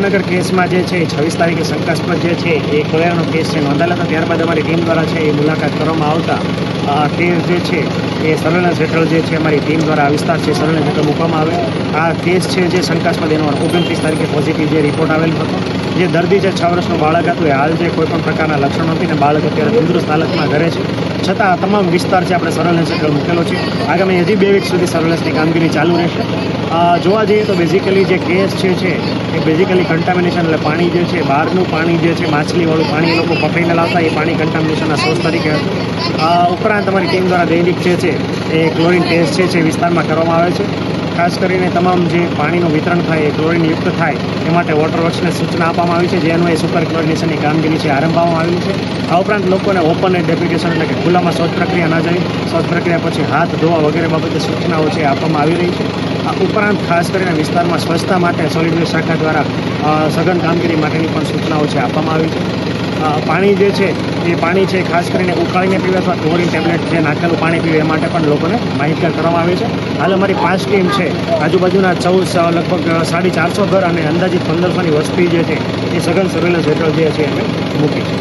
ભાવનગર કેસમાં જે છે 26 તારીખે શંકાસ્પદ જે છે એ કોલેરાનો કેસ છે નોંધાયેલો હતો। ત્યારબાદ અમારી ટીમ દ્વારા છે એ મુલાકાત કરવામાં આવતા કેસ જે છે એ સર્વેલન્સ હેઠળ જે છે અમારી ટીમ દ્વારા આ વિસ્તાર છે સર્વેલન્સ હેઠળ મૂકવામાં આવે। આ કેસ છે જે શંકાસ્પદ એનો 29 તારીખે પોઝિટિવ જે રિપોર્ટ આવેલ હતો। જે દર્દી છે 6 વર્ષનું બાળક હતું એ હાલ જે કોઈપણ પ્રકારના લક્ષણો નથી ને બાળક અત્યારે તંદુરસ્ત હાલતમાં ઘરે છે, છતાં તમામ વિસ્તાર છે આપણે સર્વેલન્સ હેઠળ મૂકેલો છે। આગામી હજી 2 વીક સુધી સર્વેલન્સની કામગીરી ચાલુ રહેશે। જોવા જઈએ તો બેઝિકલી જે કેસ છે એ બેઝિકલી કન્ટામિનેશન એટલે પાણી જે છે બહારનું પાણી જે છે માછલીવાળું પાણી એ લોકો પકડીને લાવતા એ પાણી કન્ટામિનેશનના સોર્સ તરીકે હતું। ઉપરાંત અમારી ટીમ દ્વારા દૈનિક જે છે એ ક્લોરીન ટેસ્ટ છે વિસ્તારમાં કરવામાં આવે છે। ખાસ કરીને તમામ જે પાણીનું વિતરણ થાય એ ક્લોરીનયુક્ત થાય એ માટે વોટર વર્ક્સને સૂચના આપવામાં આવી છે, જે અન્વયે સુપર ક્લોરિનેશનની કામગીરી છે આરંભવામાં આવેલી છે। આ ઉપરાંત લોકોને ઓપન એન્ડ ડેફિકેશન એટલે કે ખુલ્લામાં શૌચ પ્રક્રિયા ના જાય, શૌચ પ્રક્રિયા પછી હાથ ધોવા વગેરે બાબતે સૂચનાઓ છે આપવામાં આવી રહી છે। આ ઉપરાંત ખાસ કરીને વિસ્તારમાં સ્વચ્છતા માટે સોલિડ વેસ્ટ શાખા દ્વારા સઘન કામગીરી માટેની પણ સૂચનાઓ છે આપવામાં આવી છે। પાણી જે છે એ પાણી છે ખાસ કરીને ઉકાળીને પીવે અથવા ક્લોરીન ટેબ્લેટ જે નાખેલું પાણી પીવે એ માટે પણ લોકોને માહિતગાર કરવામાં આવે છે। હાલ અમારી 5 ટીમ છે આજુબાજુના લગભગ 450 ઘર અને અંદાજિત 1500ની વસ્તી જે છે એ સઘન સર્વેલન્સ હેઠળ જે છે અમે મૂકી છે।